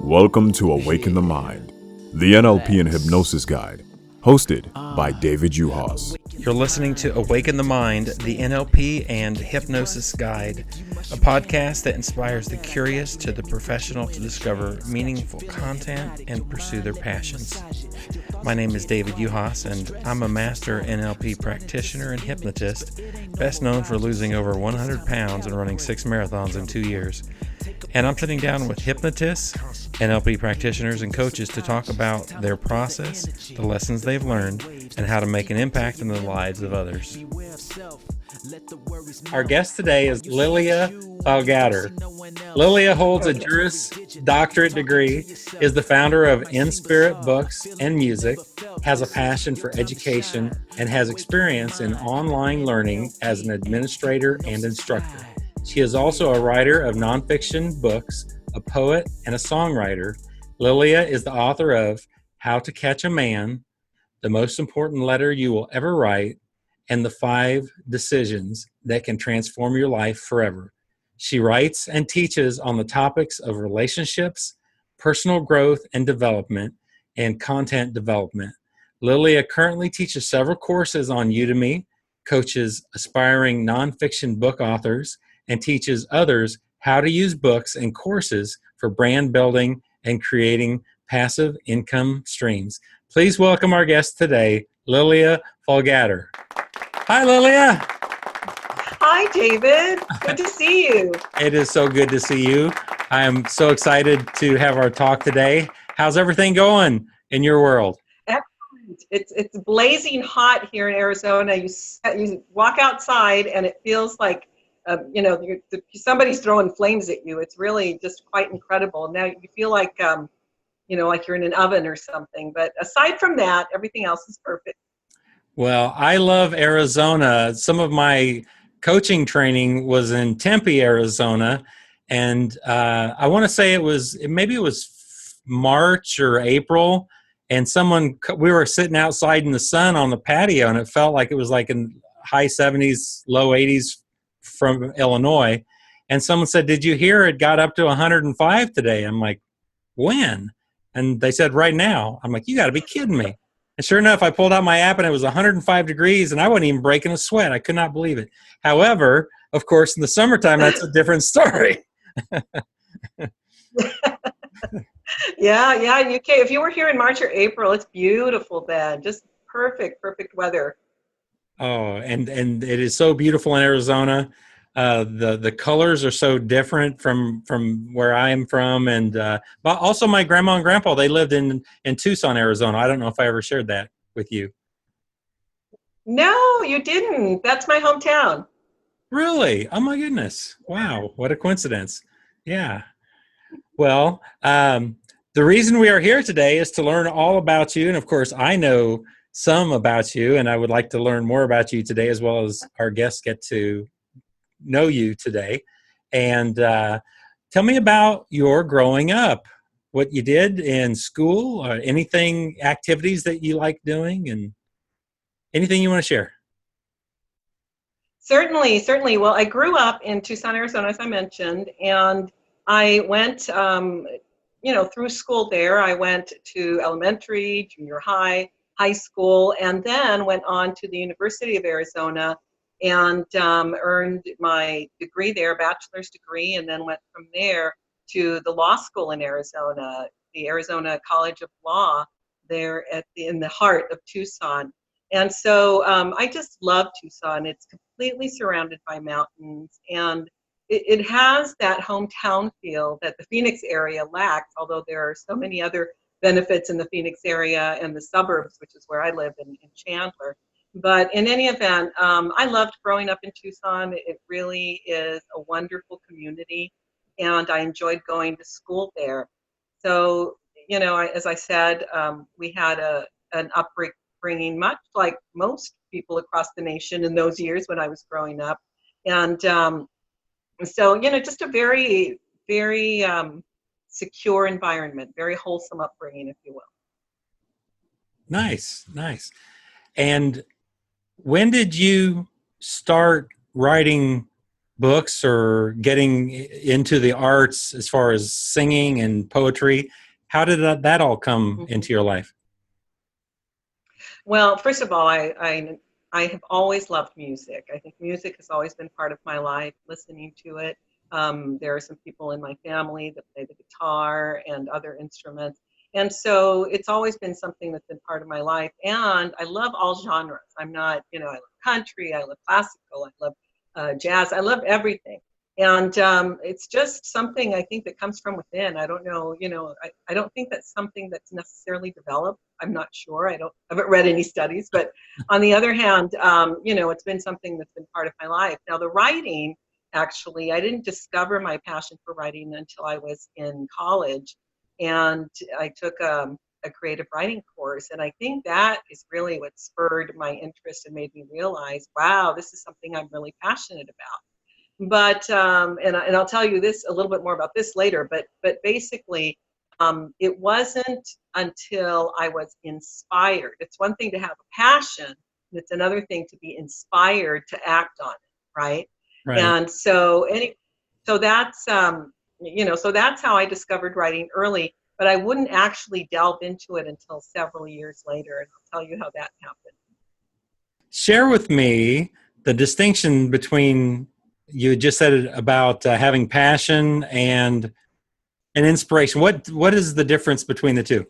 Welcome to Awaken the Mind, the NLP and Hypnosis Guide, hosted by David Juhas. You're listening to Awaken the Mind, the NLP and Hypnosis Guide, a podcast that inspires the curious to the professional to discover meaningful content and pursue their passions. My name is David Juhas, and I'm a master NLP practitioner and hypnotist, best known for losing over 100 pounds and running 6 marathons in 2 years. And I'm sitting down with hypnotists, NLP practitioners, and coaches to talk about their process, the lessons they've learned, and how to make an impact in the lives of others. Our guest today is Lilia Fallgatter. Lilia holds a Juris Doctorate degree, is the founder of Inspirit Books and Music, has a passion for education, and has experience in online learning as an administrator and instructor. She is also a writer of nonfiction books, a poet, and a songwriter. Lilia is the author of How to Catch a Man, The Most Important Letter You Will Ever Write, and the 5 Decisions That Can Transform Your Life Forever. She writes and teaches on the topics of relationships, personal growth and development, and content development. Lilia currently teaches several courses on Udemy, coaches aspiring nonfiction book authors, and teaches others how to use books and courses for brand building and creating passive income streams. Please welcome our guest today, Lilia Fallgatter. Hi, Lilia. Hi, David. Good to see you. It is so good to see you. I am so excited to have our talk today. How's everything going in your world? Excellent. It's blazing hot here in Arizona. You walk outside and it feels like somebody's throwing flames at you. It's really just quite incredible. Now you feel like like you're in an oven or something. But aside from that, everything else is perfect. Well, I love Arizona. Some of my coaching training was in Tempe, Arizona, and I want to say it was March or April, and we were sitting outside in the sun on the patio, and it felt like it was like in high 70s, low 80s from Illinois, and someone said, "Did you hear it got up to 105 today?" I'm like, "When?" And they said, "Right now." I'm like, "You got to be kidding me." And sure enough, I pulled out my app and it was 105 degrees and I wasn't even breaking a sweat. I could not believe it. However, of course, in the summertime, that's a different story. Yeah. If you were here in March or April, it's beautiful then. Just perfect weather. Oh, and it is so beautiful in Arizona. The colors are so different from where I am from, and but also my grandma and grandpa, they lived in Tucson, Arizona. I don't know if I ever shared that with you. No, you didn't. That's my hometown. Really? Oh my goodness! Wow, what a coincidence! Yeah. Well, the reason we are here today is to learn all about you, and of course, I know some about you, and I would like to learn more about you today, as well as our guests get to know you today. And tell me about your growing up, what you did in school, or activities that you like doing, and anything you want to share. Certainly. Well, I grew up in Tucson, Arizona, as I mentioned, and I went, through school there. I went to elementary, junior high school, and then went on to the University of Arizona and earned my degree there, bachelor's degree, and then went from there to the law school in Arizona, the Arizona College of Law there in the heart of Tucson. And so I just love Tucson. It's completely surrounded by mountains, and it has that hometown feel that the Phoenix area lacks, although there are so many other benefits in the Phoenix area and the suburbs, which is where I live in Chandler. But in any event, I loved growing up in Tucson. It really is a wonderful community, and I enjoyed going to school there. So, as I said, we had an upbringing much like most people across the nation in those years when I was growing up. And so, just a very, very secure environment, very wholesome upbringing, if you will. Nice. And when did you start writing books or getting into the arts as far as singing and poetry? How did that all come into your life? Well, first of all, I have always loved music. I think music has always been part of my life, listening to it. There are some people in my family that play the guitar and other instruments. And so it's always been something that's been part of my life. And I love all genres. I'm not, I love country, I love classical, I love jazz, I love everything. And it's just something I think that comes from within. I don't know, I don't think that's something that's necessarily developed. I'm not sure. I haven't read any studies, but on the other hand, it's been something that's been part of my life. Now the writing, actually, I didn't discover my passion for writing until I was in college, and I took a creative writing course, and I think that is really what spurred my interest and made me realize, wow, this is something I'm really passionate about. But and I'll tell you this a little bit more about this later. But basically, it wasn't until I was inspired. It's one thing to have a passion, and it's another thing to be inspired to act on it, right? Right. And so so that's so that's how I discovered writing early. But I wouldn't actually delve into it until several years later, and I'll tell you how that happened. Share with me the distinction between, you just said it about having passion and an inspiration. What is the difference between the two?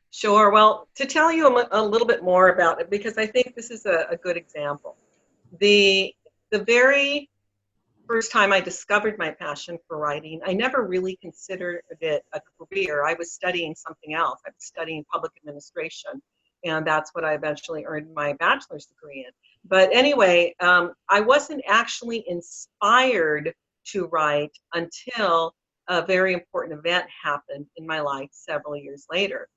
Sure. Well, to tell you a little bit more about it, because I think this is a good example. The very first time I discovered my passion for writing, I never really considered it a career. I was studying something else. I was studying public administration, and that's what I eventually earned my bachelor's degree in. But anyway, I wasn't actually inspired to write until a very important event happened in my life several years later.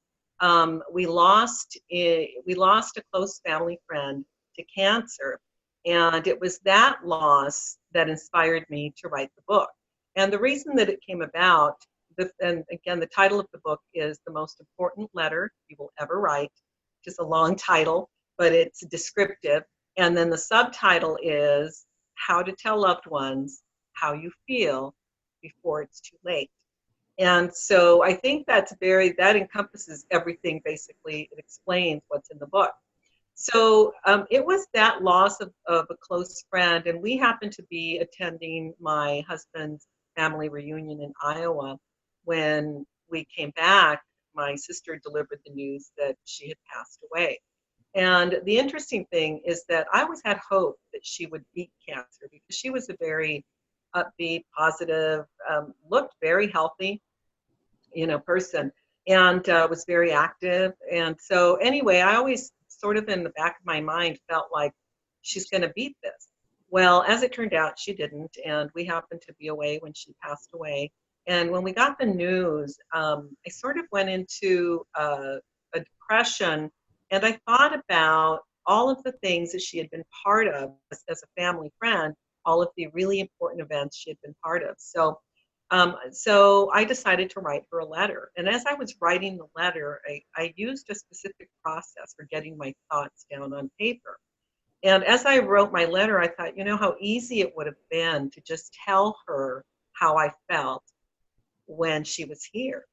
We lost a close family friend to cancer, and it was that loss that inspired me to write the book. And the reason that it came about, and again, the title of the book is The Most Important Letter You Will Ever Write, which is a long title, but it's descriptive. And then the subtitle is How to Tell Loved Ones How You Feel Before It's Too Late. And so I think that encompasses everything, basically. It explains what's in the book. So it was that loss of a close friend, and we happened to be attending my husband's family reunion in Iowa. When we came back, my sister delivered the news that she had passed away. And the interesting thing is that I always had hope that she would beat cancer, because she was a very upbeat, positive, looked very healthy, person, and was very active. And so anyway, I always sort of in the back of my mind felt like she's going to beat this. Well, as it turned out, she didn't, and we happened to be away when she passed away. And when we got the news, I sort of went into a depression, and I thought about all of the things that she had been part of as a family friend, all of the really important events she had been part of. So I decided to write her a letter. And as I was writing the letter, I used a specific process for getting my thoughts down on paper. And as I wrote my letter, I thought, how easy it would have been to just tell her how I felt when she was here.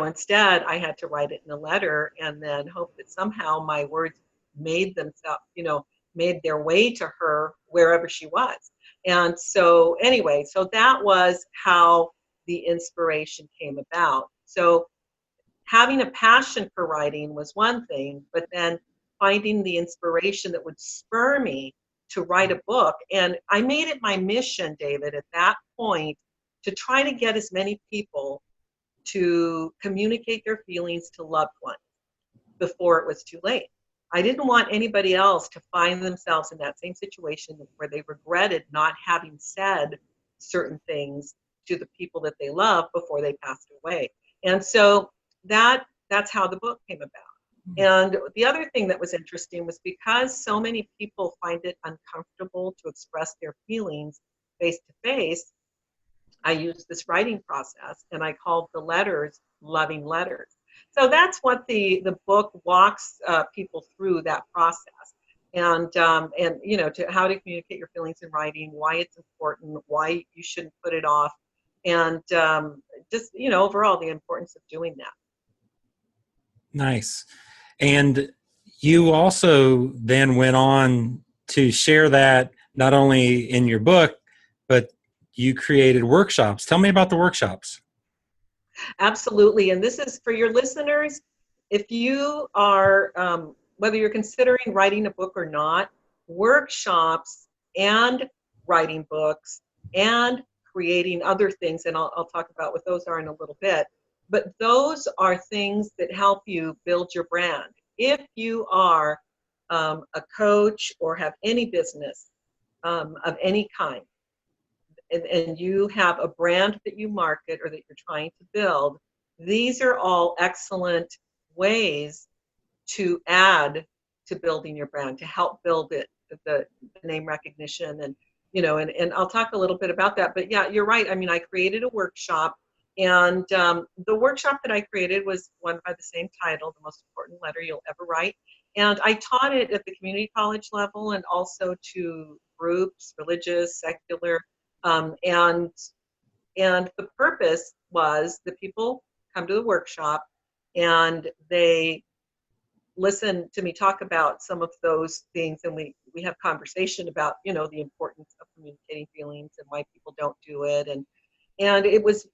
Instead, I had to write it in a letter and then hope that somehow my words made their way to her wherever she was. And so anyway, so that was how the inspiration came about. So having a passion for writing was one thing, but then finding the inspiration that would spur me to write a book. And I made it my mission, David, at that point, to try to get as many people to communicate their feelings to loved ones before it was too late. I didn't want anybody else to find themselves in that same situation where they regretted not having said certain things to the people that they love before they passed away. And so that's how the book came about. And the other thing that was interesting was because so many people find it uncomfortable to express their feelings face to face, I used this writing process, and I called the letters loving letters. So that's what the book walks people through, that process. and you know, to how to communicate your feelings in writing, why it's important, why you shouldn't put it off, and just, you know, overall the importance of doing that. Nice. And you also then went on to share that not only in your book, but you created workshops. Tell me about the workshops. Absolutely. And this is for your listeners. If you are, whether you're considering writing a book or not, workshops and writing books and creating other things, and I'll talk about what those are in a little bit, but those are things that help you build your brand. If you are a coach or have any business of any kind, and you have a brand that you market or that you're trying to build, these are all excellent ways to add to building your brand, to help build it, the name recognition, and, you know, and I'll talk a little bit about that. But yeah, you're right. I mean, I created a workshop, and the workshop that I created was one by the same title, The Most Important Letter You'll Ever Write. And I taught it at the community college level and also to groups, religious, secular, and the purpose was that people come to the workshop and they listen to me talk about some of those things, and we have conversation about, you know, the importance of communicating feelings and why people don't do it, and it was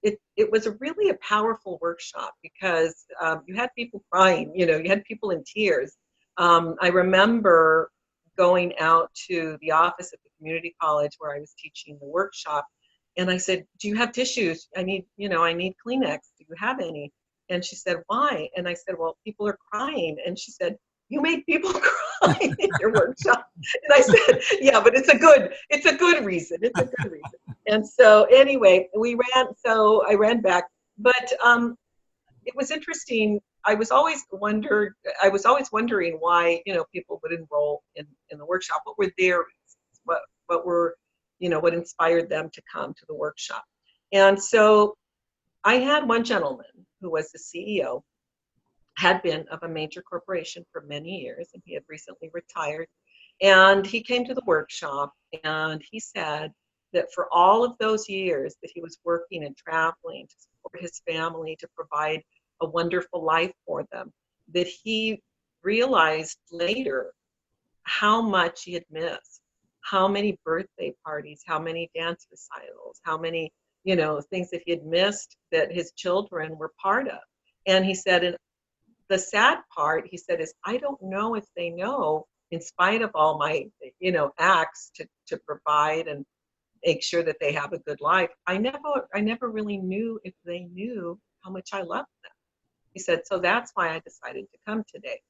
really a powerful workshop because you had people crying, you know, you had people in tears. I remember going out to the office at the community college where I was teaching the workshop, and I said, "Do you have tissues? I need Kleenex. Do you have any?" And she said, "Why?" And I said, "Well, people are crying." And she said, "You made people cry in your workshop." And I said, "Yeah, but it's a good reason. It's a good reason." And so anyway, I ran back, but it was interesting. I was always wondering why, you know, people would enroll in the workshop. What were their reasons? What were, you know, what inspired them to come to the workshop? And so I had one gentleman who was the CEO, had been of a major corporation for many years, and he had recently retired. And he came to the workshop, and he said that for all of those years that he was working and traveling to support his family, to provide a wonderful life for them, that he realized later how much he had missed, how many birthday parties, how many dance recitals, how many, you know, things that he had missed that his children were part of. And he said, and the sad part, he said, is I don't know if they know, in spite of all my, you know, acts to provide and make sure that they have a good life, I never really knew if they knew how much I loved them. He said, so that's why I decided to come today.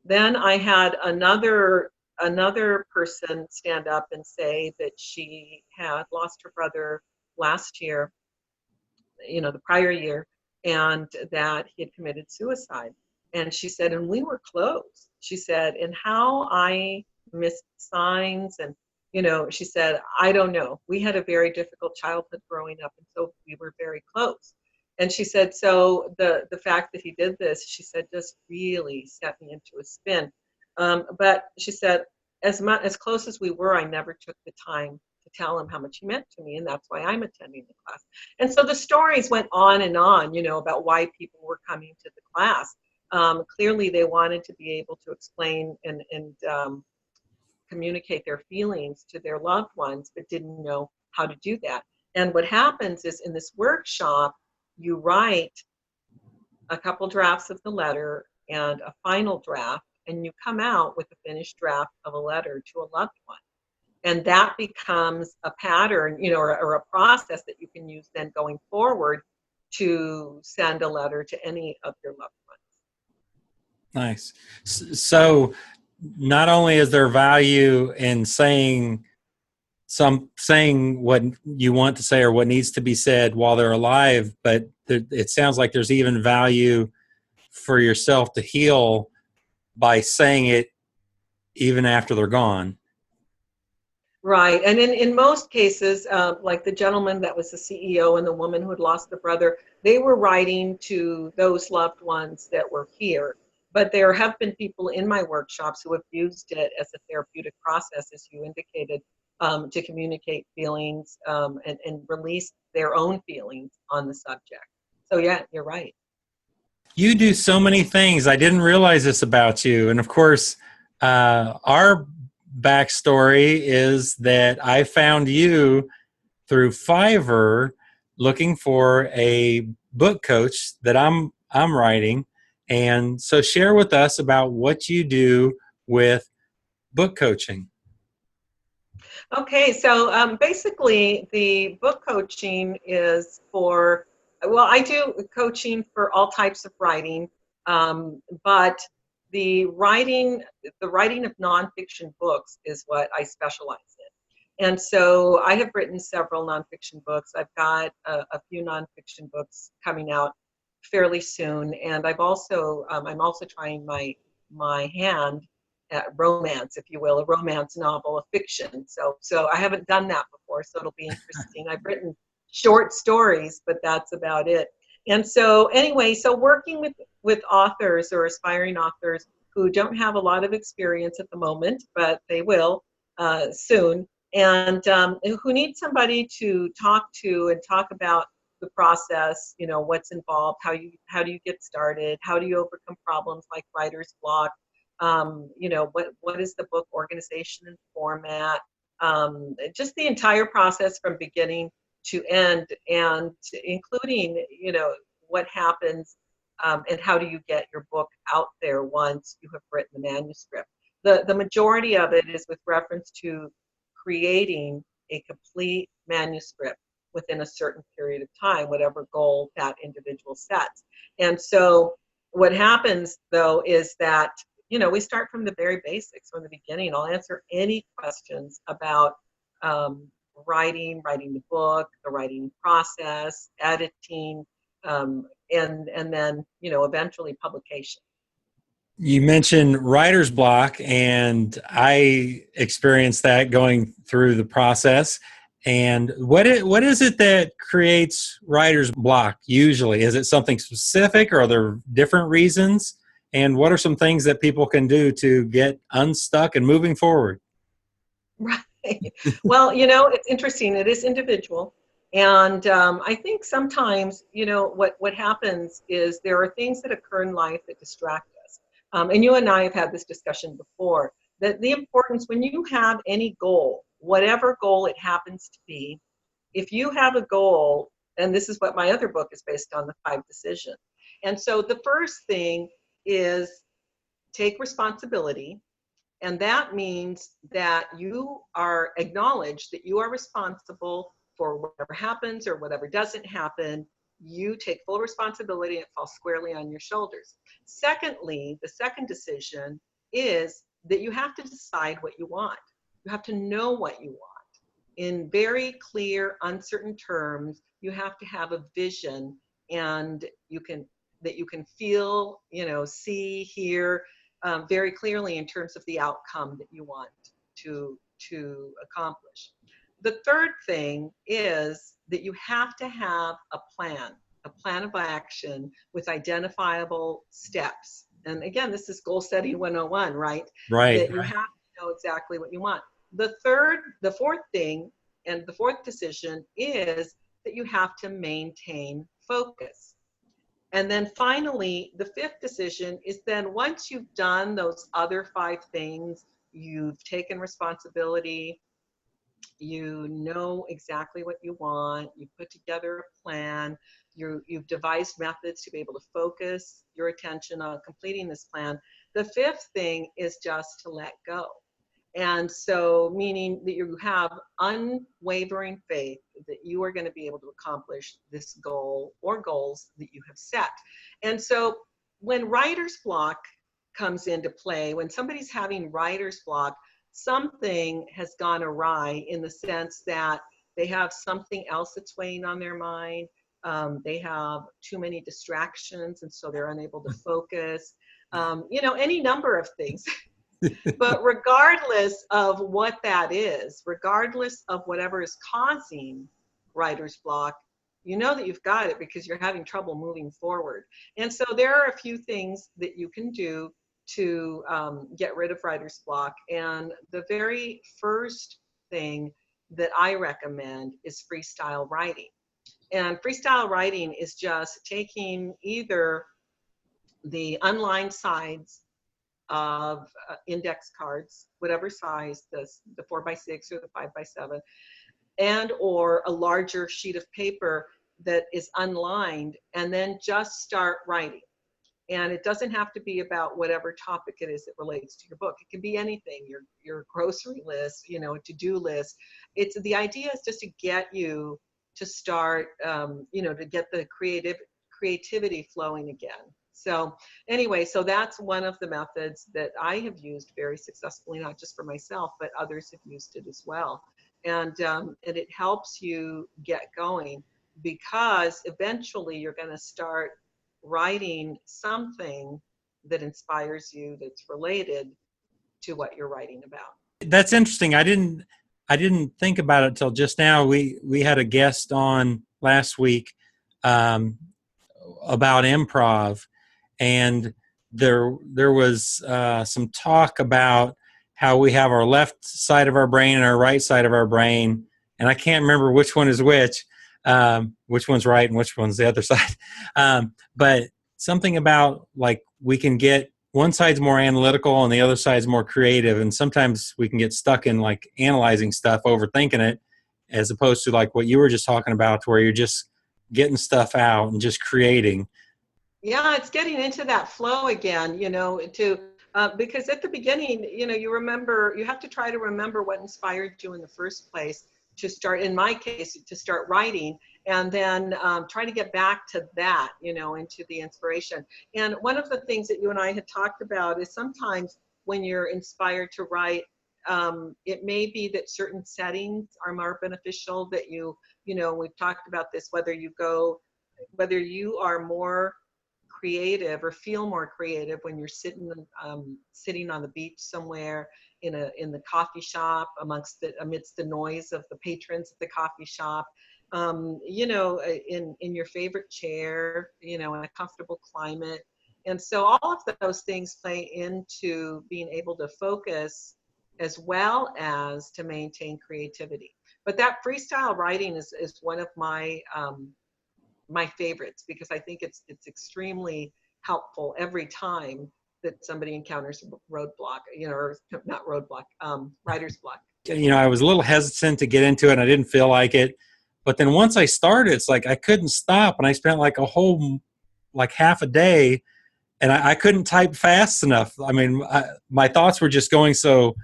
Then I had another person stand up and say that she had lost her brother last year, you know, the prior year, and that he had committed suicide. And she said, and we were close. She said, and how I missed signs, and, you know, she said, I don't know. We had a very difficult childhood growing up, and so we were very close. And she said, so the fact that he did this, she said, just really set me into a spin. But she said, as close as we were, I never took the time to tell him how much he meant to me, and that's why I'm attending the class. And so the stories went on, you know, about why people were coming to the class. Clearly, they wanted to be able to explain and communicate their feelings to their loved ones, but didn't know how to do that. And what happens is, in this workshop, you write a couple drafts of the letter and a final draft, and you come out with a finished draft of a letter to a loved one. And that becomes a pattern, you know, or a process that you can use then going forward to send a letter to any of your loved ones. Nice. So not only is there value in saying what you want to say or what needs to be said while they're alive, but it sounds like there's even value for yourself to heal by saying it even after they're gone. Right. And in most cases, like the gentleman that was the CEO and the woman who had lost the brother, they were writing to those loved ones that were here. But there have been people in my workshops who have used it as a therapeutic process, as you indicated, to communicate feelings and release their own feelings on the subject. So yeah, you're right. You do so many things. I didn't realize this about you. And of course, our backstory is that I found you through Fiverr looking for a book coach that I'm writing. And so share with us about what you do with book coaching. Okay, so basically the book coaching is for, well, I do coaching for all types of writing, but the writing of nonfiction books is what I specialize in. And so I have written several nonfiction books. I've got a few nonfiction books coming out fairly soon, and I'm also trying my hand at romance, if you will, a romance novel, a fiction. So I haven't done that before, so it'll be interesting. I've written short stories, but that's about it. And so anyway, so working with authors or aspiring authors who don't have a lot of experience at the moment, but they will soon, and who need somebody to talk to and talk about the process, you know, what's involved, how do you get started, how do you overcome problems like writer's block, you know, what is the book organization and format, just the entire process from beginning to end, and including, you know, what happens and how do you get your book out there once you have written the manuscript. The majority of it is with reference to creating a complete manuscript within a certain period of time, whatever goal that individual sets. And so what happens though is that, you know, we start from the very basics, from the beginning. I'll answer any questions about writing the book, the writing process, editing, and then, you know, eventually publication. You mentioned writer's block, and I experienced that going through the process. And what is it that creates writer's block usually? Is it something specific, or are there different reasons? And what are some things that people can do to get unstuck and moving forward? Right. Well, you know, it's interesting. It is individual. And I think sometimes, you know, what happens is there are things that occur in life that distract us. And you and I have had this discussion before, that the importance when you have any goal, whatever goal it happens to be, if you have a goal, and this is what my other book is based on, the 5 decisions. And so the first thing is take responsibility. And that means that you are acknowledged that you are responsible for whatever happens or whatever doesn't happen. You take full responsibility and it falls squarely on your shoulders. Secondly, the second decision is that you have to decide what you want. You have to know what you want. In very clear, uncertain terms, you have to have a vision, and you can feel, you know, see, hear, very clearly in terms of the outcome that you want to accomplish. The third thing is that you have to have a plan of action with identifiable steps. And again, this is goal setting 101, right? Right. That you have to know exactly what you want. The fourth thing, and the fourth decision is that you have to maintain focus. And then finally, the fifth decision is then once you've done those other 5 things, you've taken responsibility, you know exactly what you want, you put together a plan, you've devised methods to be able to focus your attention on completing this plan. The fifth thing is just to let go. And so, meaning that you have unwavering faith that you are going to be able to accomplish this goal or goals that you have set. And so, when writer's block comes into play, when somebody's having writer's block, something has gone awry in the sense that they have something else that's weighing on their mind. They have too many distractions, and so they're unable to focus. You know, any number of things. But regardless of what that is, regardless of whatever is causing writer's block, you know that you've got it because you're having trouble moving forward. And so there are a few things that you can do to get rid of writer's block. And the very first thing that I recommend is freestyle writing. And freestyle writing is just taking either the unlined sides of index cards, whatever size, the 4x6 or the 5x7, and or a larger sheet of paper that is unlined, and then just start writing. And it doesn't have to be about whatever topic it is that relates to your book. It can be anything, your grocery list, you know, to-do list. It's the idea is just to get you to start, you know, to get the creativity flowing again. So anyway, so that's one of the methods that I have used very successfully, not just for myself, but others have used it as well. And it helps you get going, because eventually you're going to start writing something that inspires you, that's related to what you're writing about. That's interesting. I didn't think about it till just now. We had a guest on last week about improv, and there was some talk about how we have our left side of our brain and our right side of our brain, and I can't remember which one is which one's right and which one's the other side. But something about like we can get one side's more analytical and the other side's more creative, and sometimes we can get stuck in like analyzing stuff, overthinking it, as opposed to like what you were just talking about, where you're just getting stuff out and just creating. Yeah, it's getting into that flow again, you know, because at the beginning, you know, you have to try to remember what inspired you in the first place to start, in my case, to start writing, and then try to get back to that, you know, into the inspiration. And one of the things that you and I had talked about is sometimes when you're inspired to write, it may be that certain settings are more beneficial, that you know, we've talked about this, whether you are more creative or feel more creative when you're sitting on the beach somewhere, in the coffee shop, amidst the noise of the patrons at the coffee shop, you know, in your favorite chair, you know, in a comfortable climate. And so all of those things play into being able to focus as well as to maintain creativity. But that freestyle writing is one of my favorites, because I think it's extremely helpful every time that somebody encounters a roadblock, you know, or not roadblock, writer's block. You know, I was a little hesitant to get into it, and I didn't feel like it. But then once I started, it's like I couldn't stop, and I spent like a whole, like half a day, and I couldn't type fast enough. I mean, my thoughts were just going so,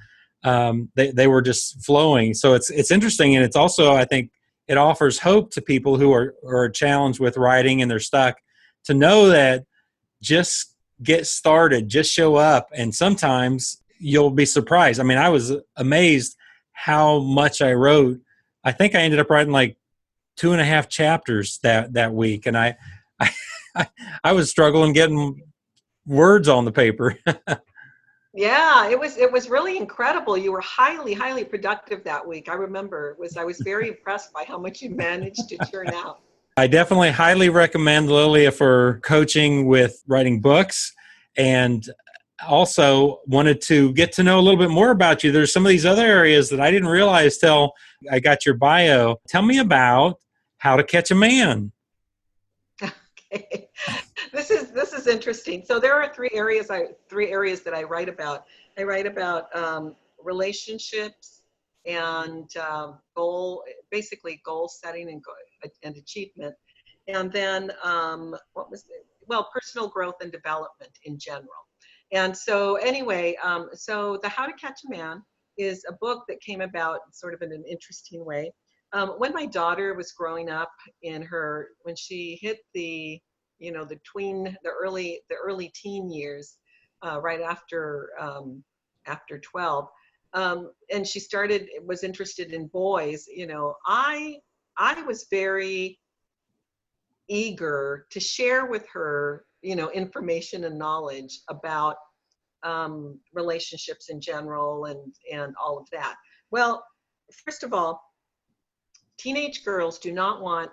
they were just flowing. So it's interesting, and it's also, I think, it offers hope to people who are challenged with writing and they're stuck, to know that just get started, just show up, and sometimes you'll be surprised. I mean, I was amazed how much I wrote. I think I ended up writing like 2.5 chapters that week, and I was struggling getting words on the paper. Yeah, it was really incredible. You were highly productive that week. I remember I was very impressed by how much you managed to churn out. I definitely highly recommend Lilia for coaching with writing books, and also wanted to get to know a little bit more about you. There's some of these other areas that I didn't realize till I got your bio. Tell me about How to Catch a Man. Okay. This is interesting. So there are three areas that I write about. I write about relationships and goal setting and achievement, and then personal growth and development in general. And so anyway, so the How to Catch a Man is a book that came about sort of in an interesting way. When my daughter was growing up, when she hit the early teen years, right after 12, and she was interested in boys, you know, I was very eager to share with her, you know, information and knowledge about relationships in general and all of that. Well, first of all, teenage girls do not want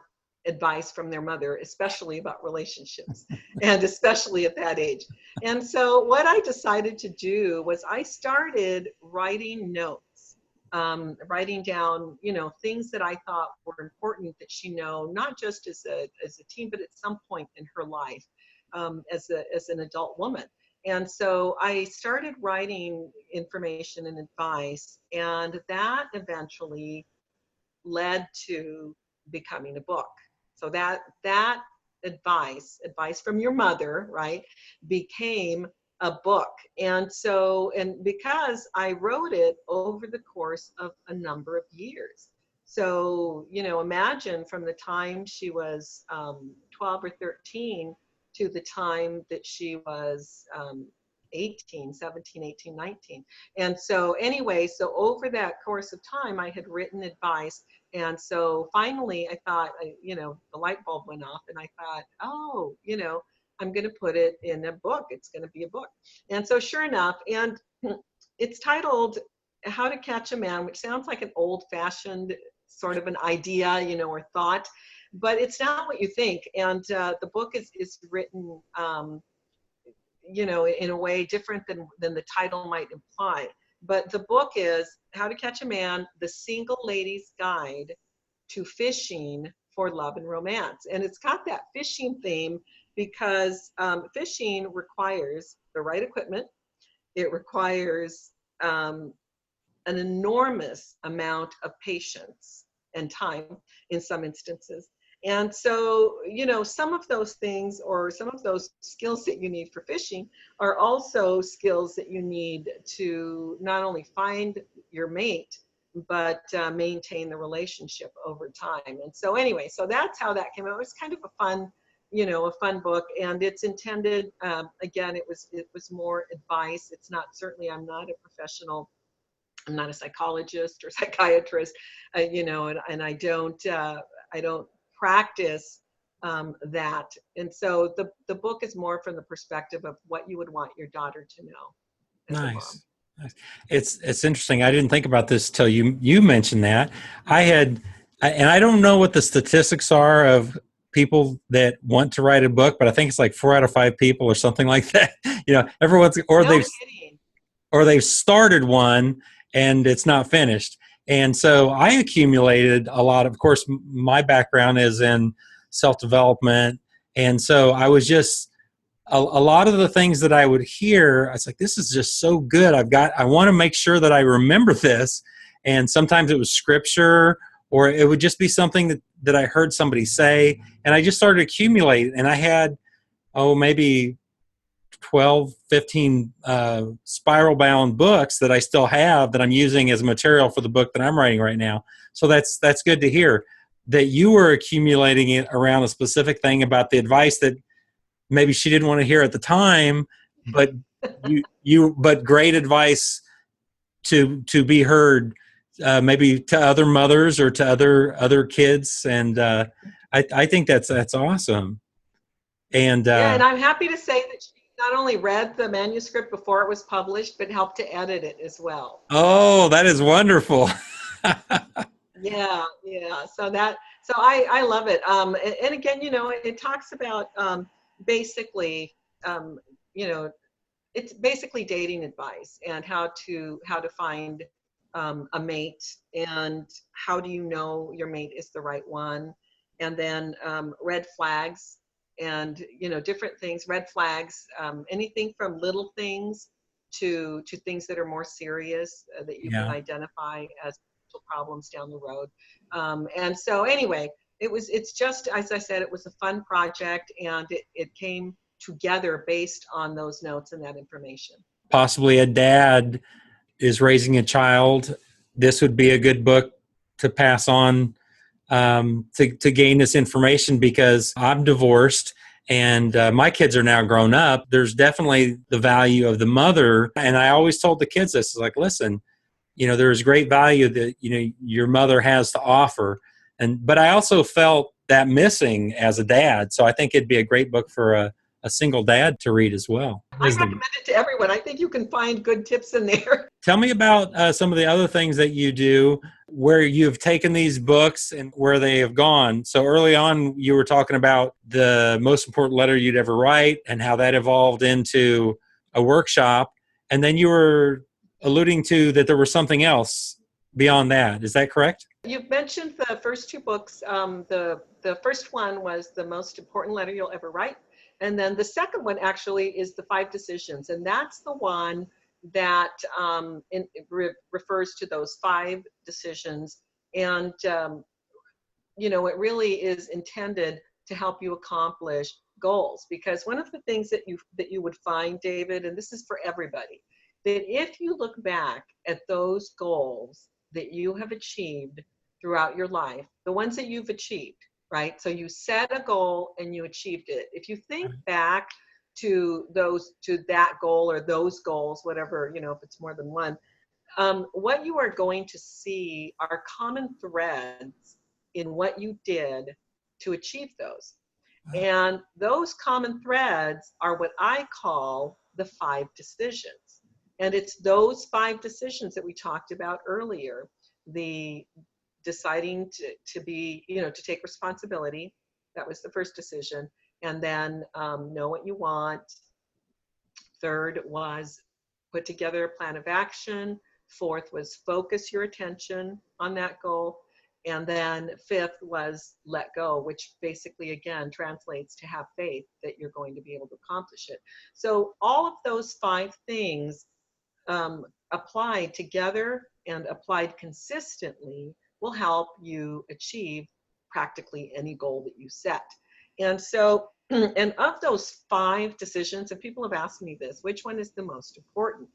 advice from their mother, especially about relationships, and especially at that age. And so what I decided to do was I started writing notes, writing down, things that I thought were important that she know, not just as a teen, but at some point in her life, as an adult woman. And so I started writing information and advice, and that eventually led to becoming a book. So that advice from your mother, right, became a book. And because I wrote it over the course of a number of years. So, imagine from the time she was 12 or 13 to the time that she was 18, 17, 18, 19. And so anyway, so over that course of time, I had written advice. And so finally I thought, the light bulb went off, and I thought, oh, I'm going to put it in a book. It's going to be a book. And so sure enough, and it's titled How to Catch a Man, which sounds like an old-fashioned sort of an idea, or thought, but it's not what you think. And the book is written, in a way different than the title might imply. But the book is How to Catch a Man, the Single Lady's Guide to Fishing for Love and Romance. And it's got that fishing theme because fishing requires the right equipment. It requires an enormous amount of patience and time in some instances. And so, some of those things, or some of those skills that you need for fishing, are also skills that you need to not only find your mate, but maintain the relationship over time. And so anyway, so that's how that came out. It was kind of a fun book, and it's intended, again, it was more advice. It's not, certainly I'm not a professional, I'm not a psychologist or psychiatrist, and I don't practice that. And so the book is more from the perspective of what you would want your daughter to know. Nice. It's interesting. I didn't think about this till you mentioned that. And I don't know what the statistics are of people that want to write a book, but I think it's like 4 out of 5 people or something like that. They've started one and it's not finished. And so I accumulated a lot. Of course, my background is in self-development. And so I was just, a lot of the things that I would hear, I was like, this is just so good. I want to make sure that I remember this. And sometimes it was scripture, or it would just be something that I heard somebody say. And I just started accumulating. And I had, maybe 12, 15 spiral bound books that I still have that I'm using as material for the book that I'm writing right now. So that's good to hear that you were accumulating it around a specific thing about the advice that maybe she didn't want to hear at the time, but but great advice to be heard, maybe to other mothers or to other kids. And I think that's awesome. And and I'm happy to say that she not only read the manuscript before it was published, but helped to edit it as well. Oh, that is wonderful. Yeah. So I love it. And again, it talks about basically, it's basically dating advice and how to find a mate, and how do you know your mate is the right one, and then red flags. And, different things, red flags, anything from little things to things that are more serious that you can identify as problems down the road. And so anyway, it's just, as I said, it was a fun project, and it came together based on those notes and that information. Possibly a dad is raising a child. This would be a good book to pass on to gain this information, because I'm divorced and my kids are now grown up. There's definitely the value of the mother. And I always told the kids this, like, listen, there's great value that, your mother has to offer. But I also felt that missing as a dad. So I think it'd be a great book for a single dad to read as well. I recommend it to everyone. I think you can find good tips in there. Tell me about some of the other things that you do where you've taken these books and where they have gone. So early on, you were talking about the most important letter you'd ever write and how that evolved into a workshop. And then you were alluding to that there was something else beyond that. Is that correct? You've mentioned the first two books. The first one was The Most Important Letter You'll Ever Write. And then the second one actually is The 5 Decisions. And that's the one that refers to those 5 decisions. And, it really is intended to help you accomplish goals. Because one of the things that you would find, David, and this is for everybody, that if you look back at those goals that you have achieved throughout your life, the ones that you've achieved, right? So you set a goal and you achieved it. If you think back to that goal or those goals, whatever, if it's more than one, what you are going to see are common threads in what you did to achieve those. And those common threads are what I call the 5 decisions. And it's those 5 decisions that we talked about earlier. The deciding to be, to take responsibility. That was the first decision. And then know what you want. Third was put together a plan of action. Fourth was focus your attention on that goal. And then 5th was let go, which basically, again, translates to have faith that you're going to be able to accomplish it. So all of those 5 things applied together and applied consistently will help you achieve practically any goal that you set. And so, and of those 5 decisions, and people have asked me this, which one is the most important?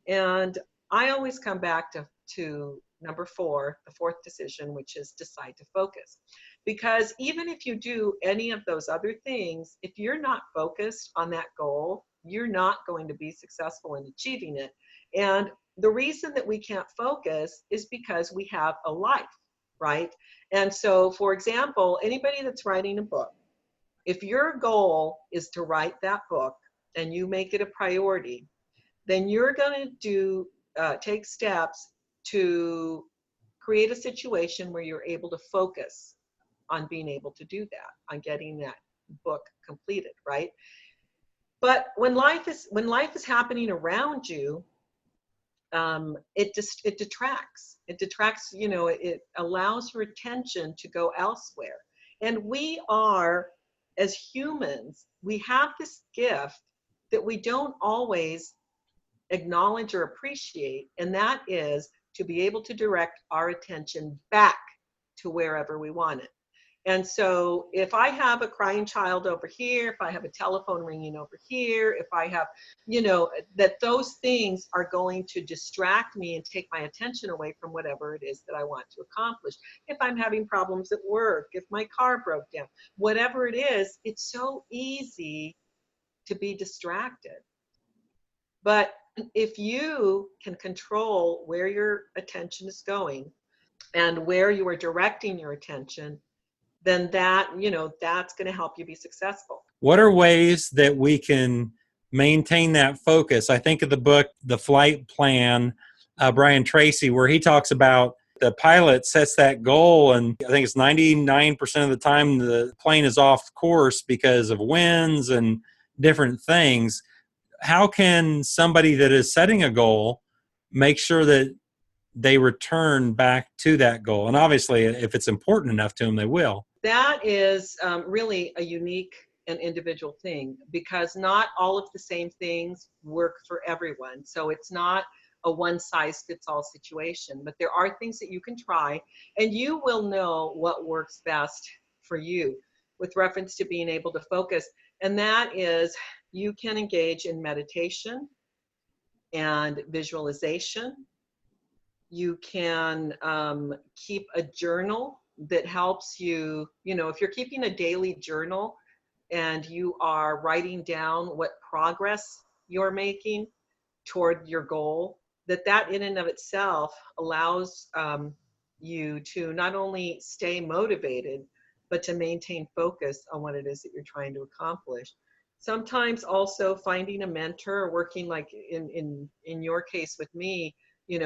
And I always come back to number 4, the 4th decision, which is decide to focus. Because even if you do any of those other things, if you're not focused on that goal, you're not going to be successful in achieving it. And the reason that we can't focus is because we have a life, right? And so, for example, anybody that's writing a book, if your goal is to write that book and you make it a priority, then you're going to take steps to create a situation where you're able to focus on being able to do that, on getting that book completed, right? But when life is happening around you, it detracts. It detracts, it allows your attention to go elsewhere. And we are, as humans, we have this gift that we don't always acknowledge or appreciate, and that is to be able to direct our attention back to wherever we want it. And so if I have a crying child over here, if I have a telephone ringing over here, if I have, that those things are going to distract me and take my attention away from whatever it is that I want to accomplish. If I'm having problems at work, if my car broke down, whatever it is, it's so easy to be distracted. But if you can control where your attention is going and where you are directing your attention, then that's going to help you be successful. What are ways that we can maintain that focus? I think of the book, The Flight Plan, Brian Tracy, where he talks about the pilot sets that goal, and I think it's 99% of the time the plane is off course because of winds and different things. How can somebody that is setting a goal make sure that they return back to that goal? And obviously, if it's important enough to them, they will. That is really a unique and individual thing, because not all of the same things work for everyone. So it's not a one-size-fits-all situation, but there are things that you can try, and you will know what works best for you with reference to being able to focus. And that is, you can engage in meditation and visualization. You can keep a journal that helps you, if you're keeping a daily journal and you are writing down what progress you're making toward your goal, that in and of itself allows you to not only stay motivated, but to maintain focus on what it is that you're trying to accomplish. sometimes also finding a mentor, or working like in your case with me,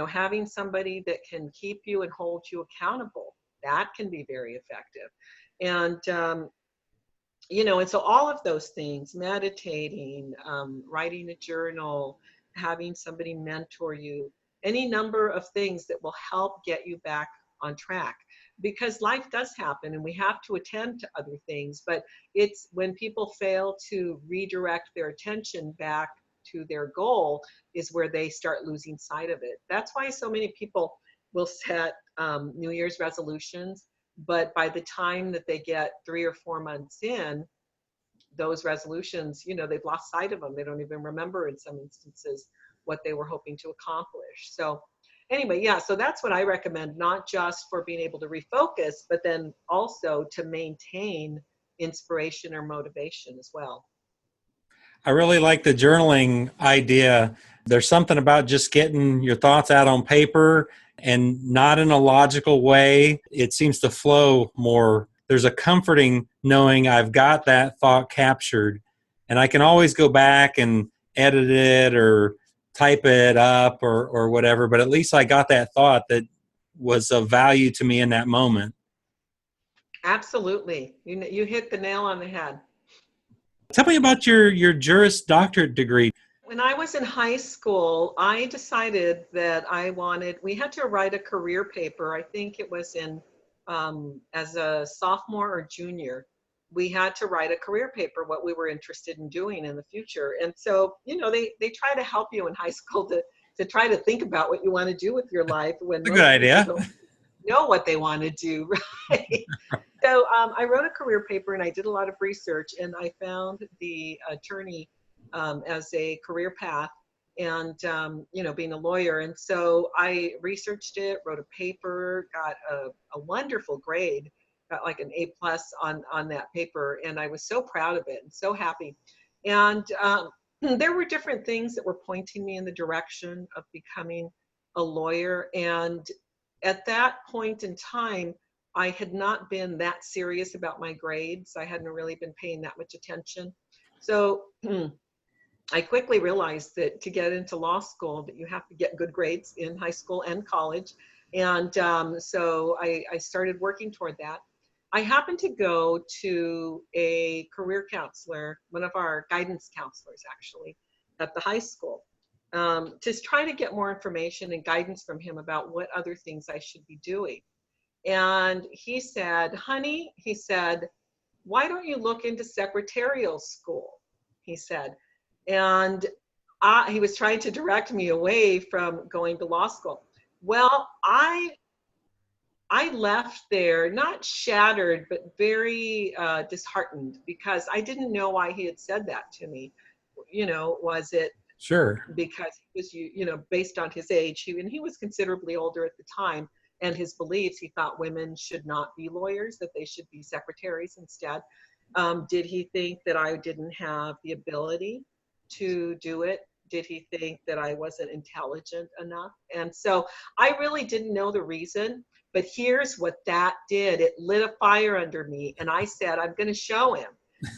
having somebody that can keep you and hold you accountable, that can be very effective. And and so all of those things, meditating, writing a journal, having somebody mentor you, any number of things that will help get you back on track. Because life does happen and we have to attend to other things, but it's when people fail to redirect their attention back to their goal is where they start losing sight of it. That's why so many people will set New Year's resolutions, but by the time that they get 3 or 4 months in, those resolutions, they've lost sight of them. They don't even remember in some instances what they were hoping to accomplish. So anyway, yeah, so that's what I recommend, not just for being able to refocus, but then also to maintain inspiration or motivation as well. I really like the journaling idea. There's something about just getting your thoughts out on paper and not in a logical way. It seems to flow more. There's a comforting knowing I've got that thought captured, and I can always go back and edit it or type it up or whatever, but at least I got that thought that was of value to me in that moment. Absolutely. You hit the nail on the head. Tell me about your Juris Doctorate degree. When I was in high school, I decided that we had to write a career paper. I think it was as a sophomore or junior. We had to write a career paper, what we were interested in doing in the future. And so, they try to help you in high school to try to think about what you want to do with your life when That's a good idea. People don't know what they want to do, right? So I wrote a career paper and I did a lot of research, and I found the attorney as a career path, and being a lawyer. And so I researched it, wrote a paper, got a wonderful grade, got like an A+ on that paper, and I was so proud of it and so happy. And there were different things that were pointing me in the direction of becoming a lawyer. And at that point in time, I had not been that serious about my grades. I hadn't really been paying that much attention. So I quickly realized that to get into law school, that you have to get good grades in high school and college. And so I started working toward that. I happened to go to a career counselor, one of our guidance counselors actually, at the high school, to try to get more information and guidance from him about what other things I should be doing. And he said, honey, he said, why don't you look into secretarial school? He said. And he was trying to direct me away from going to law school. Well, I left there not shattered, but very disheartened, because I didn't know why he had said that to me. Was it Sure because he was, based on his age, and he was considerably older at the time, and his beliefs, he thought women should not be lawyers, that they should be secretaries instead. Did he think that I didn't have the ability to do it? Did he think that I wasn't intelligent enough? And so I really didn't know the reason, but here's what that did. It lit a fire under me, and I said, I'm going to show him.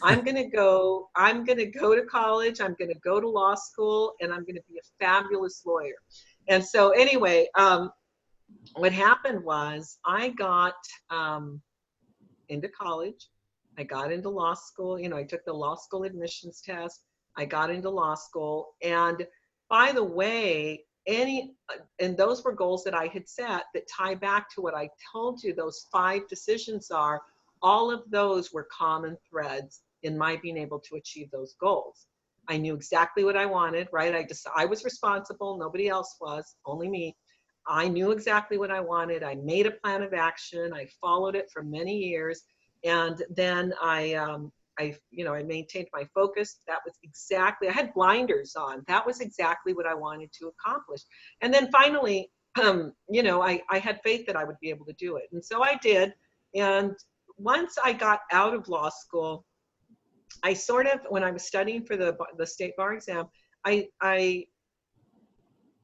I'm going to go to college, I'm going to go to law school, and I'm going to be a fabulous lawyer. And so anyway, what happened was I got into college. I got into law school. I took the law school admissions test. I got into law school. And by the way, and those were goals that I had set that tie back to what I told you, those 5 decisions are, all of those were common threads in my being able to achieve those goals. I knew exactly what I wanted, right? I was responsible. Nobody else was, only me. I knew exactly what I wanted. I made a plan of action. I followed it for many years. And then I maintained my focus. That was exactly, I had blinders on. That was exactly what I wanted to accomplish. And then finally, I had faith that I would be able to do it. And so I did. And once I got out of law school, I sort of, when I was studying for the state bar exam, I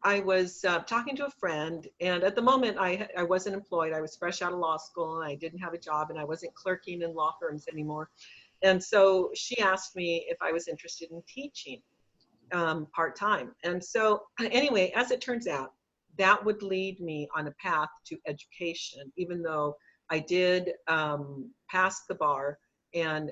was talking to a friend, and at the moment I wasn't employed. I was fresh out of law school, and I didn't have a job, and I wasn't clerking in law firms anymore. And so she asked me if I was interested in teaching part-time. And so anyway, as it turns out, that would lead me on a path to education, even though I did pass the bar and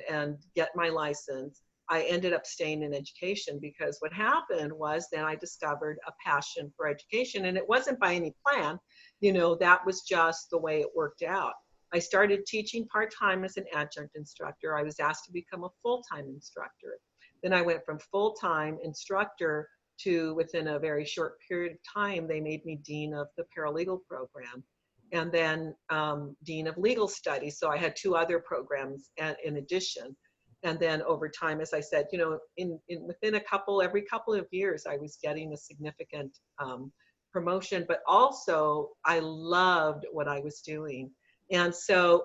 get my license. I ended up staying in education because what happened was then I discovered a passion for education, and it wasn't by any plan, that was just the way it worked out. I started teaching part-time as an adjunct instructor. I was asked to become a full-time instructor. Then I went from full-time instructor to, within a very short period of time, they made me dean of the paralegal program, and then dean of legal studies. So I had 2 other programs in addition. And then over time, as I said, within every couple of years, I was getting a significant promotion, but also I loved what I was doing. And so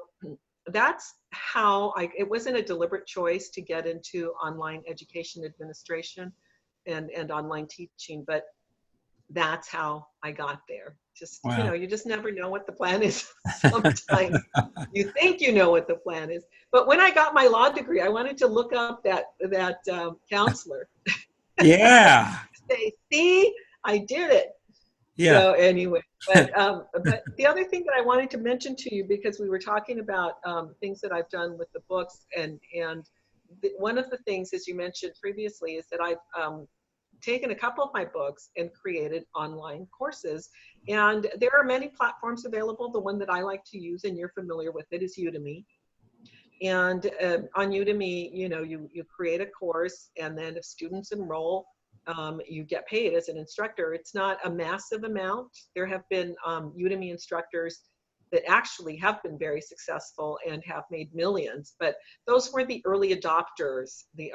that's how it wasn't a deliberate choice to get into online education administration and online teaching, but that's how I got there. Just, Wow. you just never know what the plan is. Sometimes you think you know what the plan is. But when I got my law degree, I wanted to look up that counselor. Yeah. Say, see, I did it. Yeah. So anyway, but the other thing that I wanted to mention to you, because we were talking about things that I've done with the books, and one of the things, as you mentioned previously, is that I've taken a couple of my books and created online courses. And there are many platforms available. The one that I like to use, and you're familiar with it, is Udemy. And on Udemy, you create a course, and then if students enroll, you get paid as an instructor. It's not a massive amount. There have been Udemy instructors that actually have been very successful and have made millions, but those were the early adopters, the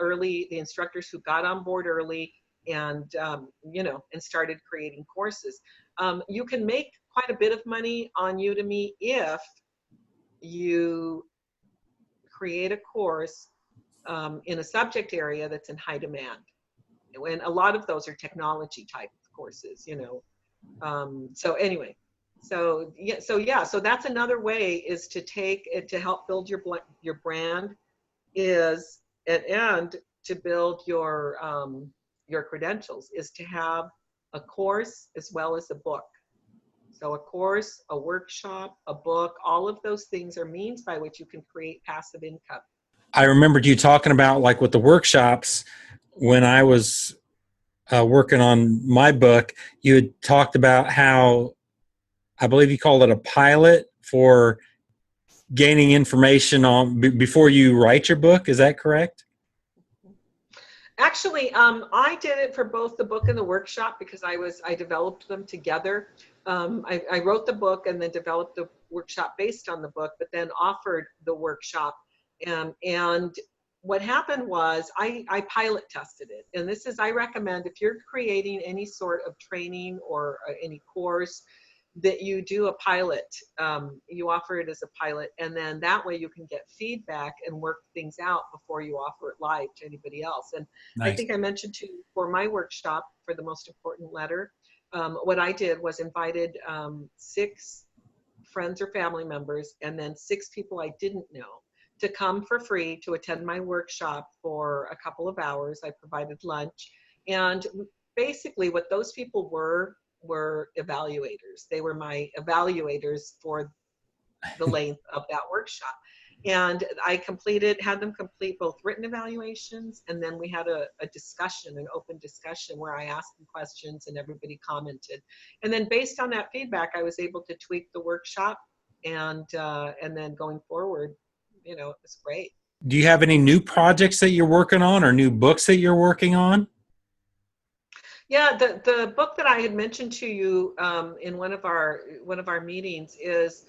instructors who got on board early and and started creating courses. You can make quite a bit of money on Udemy if you create a course in a subject area that's in high demand. And a lot of those are technology type of courses, so anyway, so that's another way, is to take it to help build your brand, and to build your credentials, is to have a course as well as a book. So a course, a workshop, a book, all of those things are means by which you can create passive income. I remembered you talking about, like, with the workshops, when I was working on my book, you had talked about how, I believe you called it a pilot for gaining information on before you write your book. Is that correct? Actually, I did it for both the book and the workshop because I developed them together. I wrote the book and then developed the workshop based on the book, but then offered the workshop. And what happened was I pilot tested it. And I recommend, if you're creating any sort of training or any course, that you do a pilot. You offer it as a pilot, and then that way you can get feedback and work things out before you offer it live to anybody else. And Nice. I think I mentioned to you, for my workshop, for the most important letter, what I did was invited 6 friends or family members, and then 6 people I didn't know, to come for free to attend my workshop for a couple of hours. I provided lunch, and basically what those people were evaluators. They were my evaluators for the length of that workshop. And I had them complete both written evaluations, and then we had a discussion, an open discussion, where I asked them questions and everybody commented. And then based on that feedback, I was able to tweak the workshop, and then going forward, it was great. Do you have any new projects that you're working on, or new books that you're working on? Yeah, the book that I had mentioned to you in one of our meetings is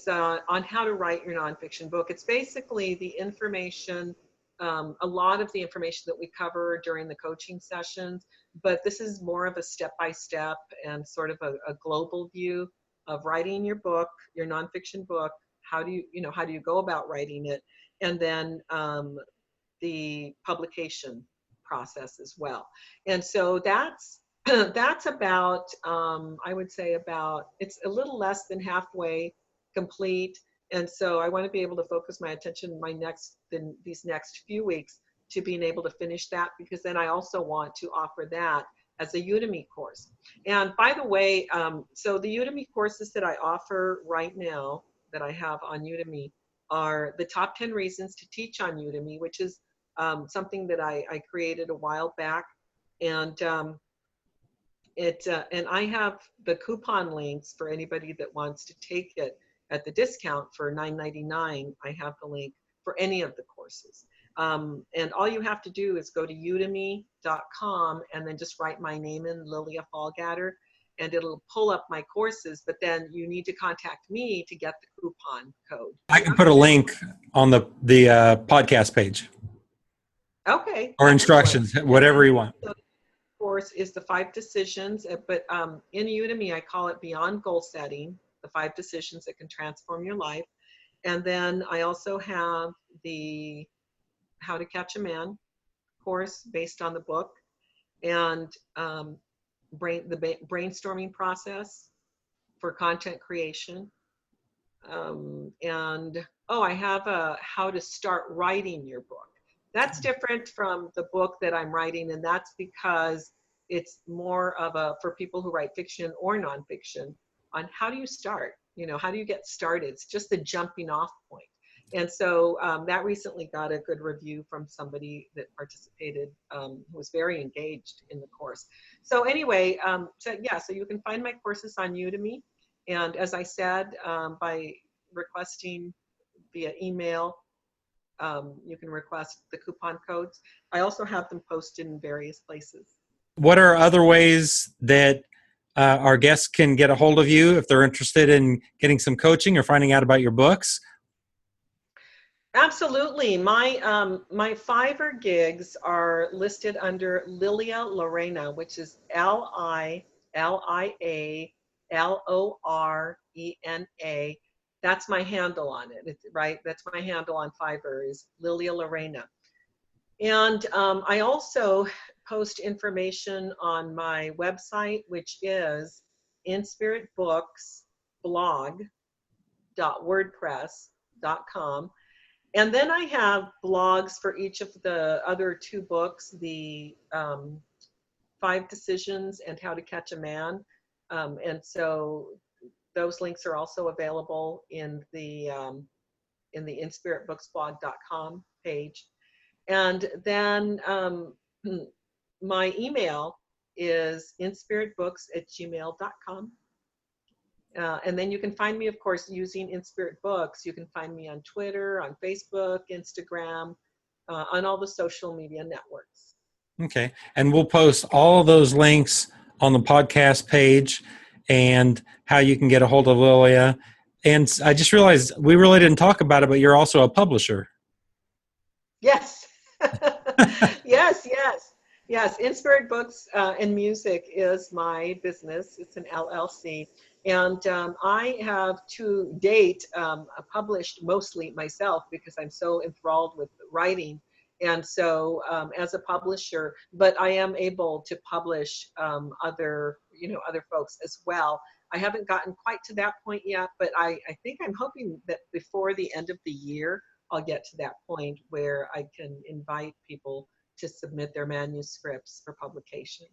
on how to write your nonfiction book. It's basically the information, a lot of the information that we cover during the coaching sessions, but this is more of a step-by-step and sort of a global view of writing your book, your nonfiction book. How do you go about writing it, and then the publication process as well. And so that's about, I would say, it's a little less than halfway complete. And so I want to be able to focus my attention these next few weeks to being able to finish that, because then I also want to offer that as a Udemy course. And by the way, so the Udemy courses that I offer right now that I have on Udemy are the top 10 reasons to teach on Udemy, which is something that I created a while back. And and I have the coupon links for anybody that wants to take it at the discount for $9.99. I have the link for any of the courses. And all you have to do is go to udemy.com and then just write my name in, Lilia Fallgatter, and it'll pull up my courses, but then you need to contact me to get the coupon code. I can put a link on the podcast page. Okay. Or instructions, whatever you want. The course is the 5 decisions, but in Udemy, I call it Beyond Goal Setting, the 5 decisions that can transform your life. And then I also have the How to Catch a Man course based on the book, and the brainstorming process for content creation. And I have a How to Start Writing Your Book. That's different from the book that I'm writing, and that's because it's more of for people who write fiction or nonfiction on how do you start, how do you get started? It's just the jumping off point. And so that recently got a good review from somebody that participated, who was very engaged in the course. So anyway, so you can find my courses on Udemy. And as I said, by requesting via email, you can request the coupon codes. I also have them posted in various places. What are other ways that our guests can get a hold of you if they're interested in getting some coaching or finding out about your books? Absolutely. My Fiverr gigs are listed under Lilia Lorena, which is LILIALORENA. That's my handle on it. It's right. That's my handle on Fiverr, is Lilia Lorena. And I also post information on my website, which is inspiritbooksblog.wordpress.com. And then I have blogs for each of the other 2 books, the 5 Decisions and How to Catch a Man. And so those links are also available in the inspiritbooksblog.com page. And then my email is inspiritbooks@gmail.com. And then you can find me, of course, using Inspirit Books. You can find me on Twitter, on Facebook, Instagram, on all the social media networks. Okay. And we'll post all of those links on the podcast page and how you can get a hold of Lilia. And I just realized we really didn't talk about it, but you're also a publisher. Yes. Yes. Inspirit Books and Music is my business. It's an LLC. And I have to date published mostly myself because I'm so enthralled with writing. And so as a publisher, but I am able to publish other folks as well. I haven't gotten quite to that point yet, but I think I'm hoping that before the end of the year, I'll get to that point where I can invite people to submit their manuscripts for publication.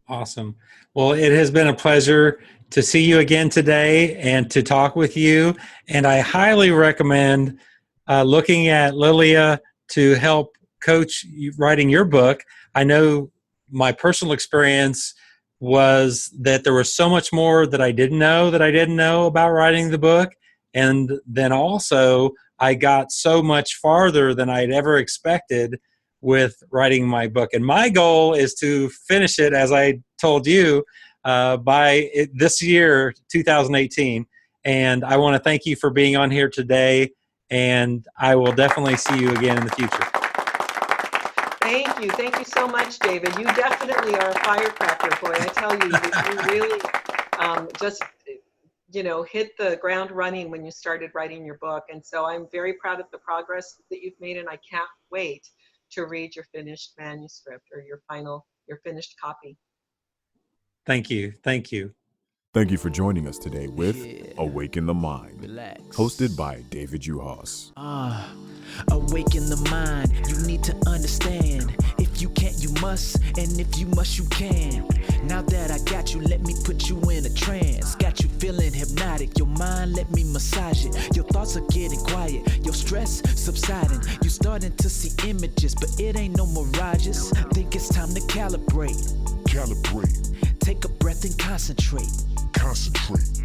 Awesome. Well, it has been a pleasure to see you again today and to talk with you. And I highly recommend looking at Lilia to help coach you writing your book. I know my personal experience was that there was so much more that I didn't know about writing the book. And then also I got so much farther than I'd ever expected with writing my book. And my goal is to finish it, as I told you, by this year, 2018. And I want to thank you for being on here today. And I will definitely see you again in the future. Thank you. Thank you so much, David. You definitely are a firecracker, boy. I tell you, you really just hit the ground running when you started writing your book. And so I'm very proud of the progress that you've made, and I can't wait to read your finished manuscript or your finished copy. Thank you. Thank you. Thank you for joining us today with Awaken the Mind, Relax. hosted by David Juhas. Awaken the mind, you need to understand. If you can't, you must, and if you must, you can. Now that I got you, let me put you in a trance. Got you feeling hypnotic, your mind, let me massage it. Your thoughts are getting quiet, your stress subsiding. You starting to see images, but it ain't no mirages. Think it's time to calibrate. Take a breath and concentrate.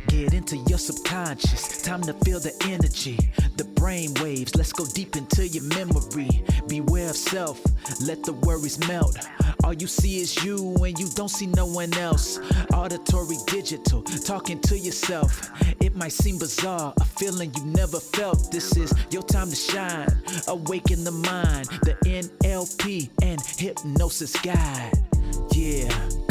Get into your subconscious. Time to feel the energy, the brain waves. Let's go deep into your memory. Beware of self, let the worries melt. All you see is you and you don't see no one else. Auditory digital, talking to yourself. It might seem bizarre, a feeling you never felt. This is your time to shine. Awaken the mind, the NLP and hypnosis guide. Yeah.